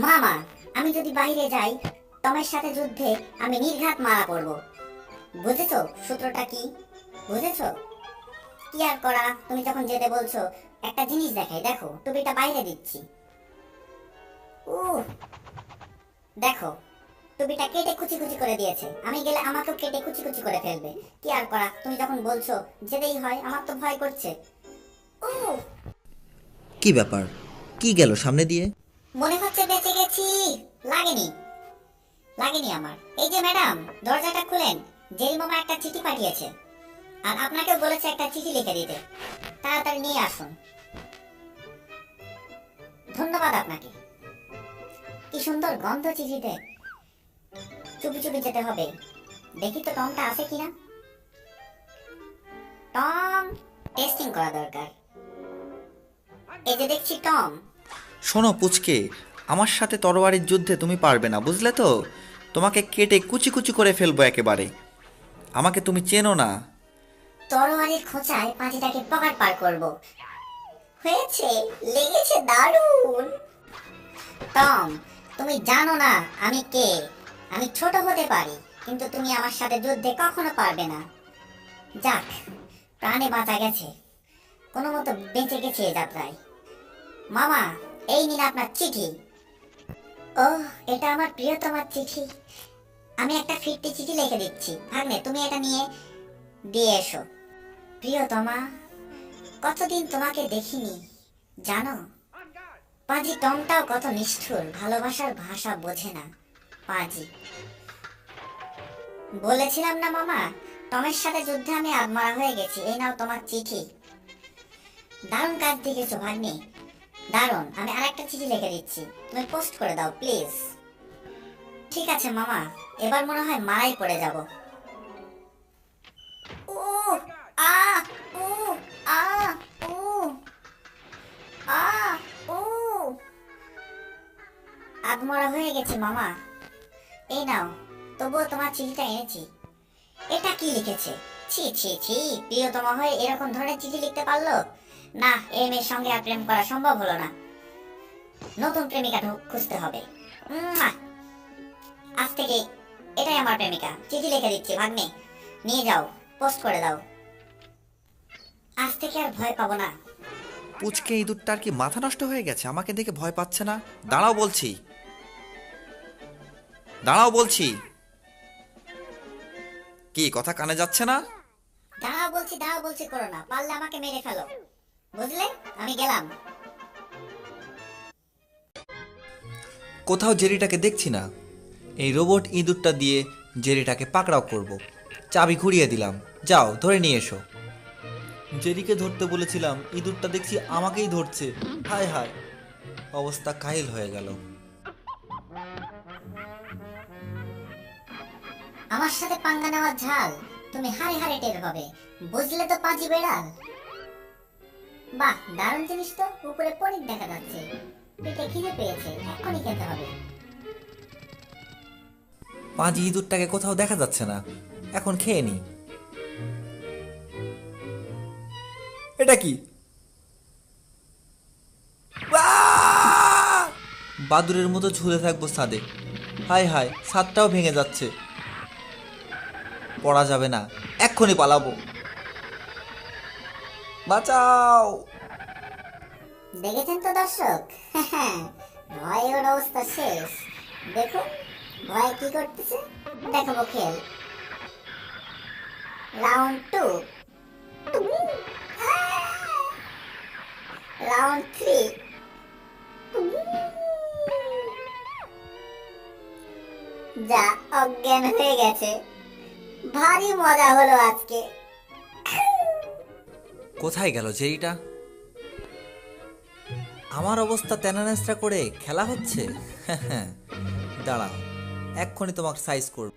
মামা, আমি যদি বাইরে যাই টমের সাথে যুদ্ধে আমি নির্ঘাত মারা পড়ব। বুঝেছো সূত্রটা কি? বুঝেছো? কি আর করা, তুমি যখন যেতে বলছো একটা জিনিস দেখাই, দেখো টুপিটা বাইরে দিচ্ছি। দেখো, টুপিটা কেটে কুচি কুচি করে দিয়েছে, আমি গেলে আমাকেও কেটে কুচি কুচি করে ফেলবে। কি আর করা, তুমি যখন বলছো যেতেই হয়, আমার তো ভয় করছে। কি ব্যাপার? কি গেল সামনে দিয়ে? মনে হচ্ছে বেঁচে গেছি। লাগেনি, লাগেনি আমার। এই যে ম্যাডাম, দরজাটা খুলেন। জেল মামা একটা চিঠি পাঠিয়েছে, আর আপনাকেও বলেছে একটা চিঠি লিখে দিতে। তাড়াতাড়ি নিয়ে আসুন। ধন্যবাদ আপনাকে। কি সুন্দর গন্ধ চিঠিতে। চুপি চুপি যেতে হবে, দেখি তো টমটা আছে কিনা। টম, টেস্টিং করা দরকার। এই যে দেখছি টম। শোনো পুচকে, আমার সাথে তরবারির যুদ্ধে তুমি পারবে না, বুঝলে তো? তোমাকে কেটে কুচি কুচি করে ফেলবো একেবারে। আমাকে তুমি চেনো না। তরোয়ারির খোঁচায় পাখিটাকে পকার পার করব। হয়েছে, লেগেছে দারুণ। টম, তুমি জানো না আমি কে। আমি ছোট হতে পারি, কিন্তু তুমি আমার সাথে যুদ্ধে কখনো পারবে না। যাক, প্রাণে বাঁচা গেছে, কোনো মতো বেঁচে গেছে এ যাত্রায়। মামা, এই নিন আপনার চিঠি। ওহ, এটা আমার প্রিয়তমার চিঠি। আমি একটা ফিরতি চিঠি লিখে দিচ্ছি, ভাগ্নে তুমি এটা নিয়ে দিয়ে এসো। প্রিয়তমা, কতদিন তোমাকে দেখিনি জানো। পাজি টমটাও কত নিষ্ঠুর, ভালোবাসার ভাষা বোঝে না। পাজি, বলেছিলাম না মামা, টমের সাথে যুদ্ধে আমি আদমরা হয়ে গেছি। এই নাও তোমার চিঠি। দারুণ কাজ দেখেছো ভাগ্নি, দারুণ। আমি আরেকটা চিঠি লিখে দিচ্ছি, তুমি পোস্ট করে দাও প্লিজ। ঠিক আছে মামা, এবার মনে হয় মারাই পড়ে যাব। ও, আ, ও, আ, ও, আ, ও, আদমরা হয়ে গেছি মামা। এই নাও, তবুও তোমার চিঠিটা এনেছি। এটা কি লিখেছে? ছি ছি ছি, প্রিয়তমা হয়ে এরকম ধরনের চিঠি লিখতে পারলো না। এই মেয়ের সঙ্গে আর প্রেম করা সম্ভব হলো না। নতুন প্রেমিকা খুঁজতে হবে। উম্মা! আজ থেকে এটাই আমার প্রেমিকা। চিঠি লিখে দিচ্ছি ভাগ্নে, নিয়ে যাও, পোস্ট করে দাও। আজ থেকে আর ভয় পাবো না। পুচকে ইঁদুরটার কি মাথা নষ্ট হয়ে গেছে? আমাকে দেখে ভয় পাচ্ছে না। দাঁড়াও বলছি, দাঁড়াও বলছি। কি কথা কানে যাচ্ছে না? দাঁড়াও বলছি করো না, পারলে আমাকে মেরে ফেলো, বুঝলে? আমি গেলাম। কোথাও জেরিটাকে দেখছি না। এই রোবট ইঁদুরটা দিয়ে জেরিটাকে পাকড়াও করব। চাবি ঘুরিয়ে দিলাম, যাও ধরে নিয়ে এসো। জেরিকে ধরতে বলেছিলাম, ইঁদুরটা দেখছি আমাকেই ধরছে। হায় হায়, অবস্থা কাহিল হয়ে গেল। আমার সাথে পাঙ্গা নেওয়ার ঝাল তুমি হারে হারে টের পাবে, বুঝলে তো পাজি বেড়াল। বাহ, দারুণ জিনিস তো। উপরে পনির দেখা যাচ্ছে, পেটে খিদে পেয়েছে, এখনই খেতে হবে। পাঁজি ইঁদুরটাকে কোথাও দেখা যাচ্ছে না, এখন খেয়ে নি। এটা কি? আহ! বাদুরের মতো ঝুলে থাকবো ছাদে। হায় হায়, ছাদটাও ভেঙে যাচ্ছে। পড়া যাবে না, এক্ষুনি পালাবো। বাঁচাও! দেখেছেন তো দর্শক, ভয়ে ওর অবস্থা শেষ। দেখুন ভয়ে কি করতেছে, দেখাবো খেল। Round two, round three. যা, অজ্ঞান হয়ে গেছে। ভারী মজা হলো আজকে। কোথায় গেল জেরিটা? আমার অবস্থা তেনানেস্তা করে খেলা হচ্ছে। দাঁড়াও, এক্ষুনি তোমার সাইজ করব।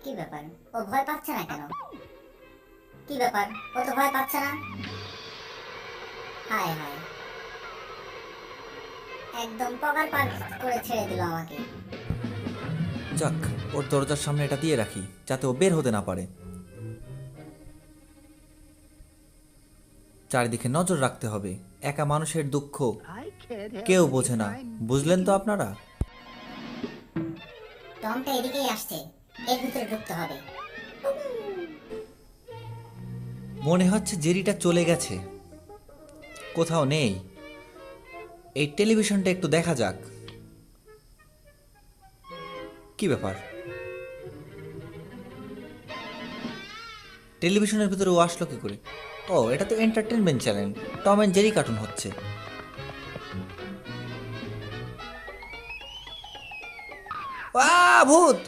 কি ব্যাপার, ও ভয় পাচ্ছে না কেন? কি ব্যাপার, ও তো ভয় পাচ্ছে না। হায় হায়, একদম পকার পার করে ছেড়ে দিল আমাকে। যাক, ওর দরজার সামনে এটা দিয়ে রাখি, যাতে ও বের হতে না পারে। চারিদিকে নজর রাখতে হবে। একা মানুষের দুঃখ কেউ বোঝে না, বুঝলেন তো আপনারা? টমটা এদিকেই আসছে, এর ভিতরে ঢুকতে হবে। মনে হচ্ছে জেরিটা চলে গেছে, কোথাও নেই। এই টেলিভিশনটা একটু দেখা যাক। কি ব্যাপার, টেলিভিশনের ভিতরে ও আসলো কি করে? ও, এটা তো entertainment channel, Tom and Jerry cartoon হচ্ছে। ভূত!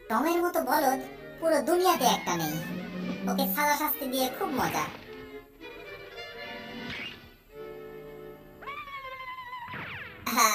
টমের মতো বলদ পুরো দুনিয়াতে একটা নেই, ওকে সাজা শাস্তি দিয়ে খুব মজা। আহা,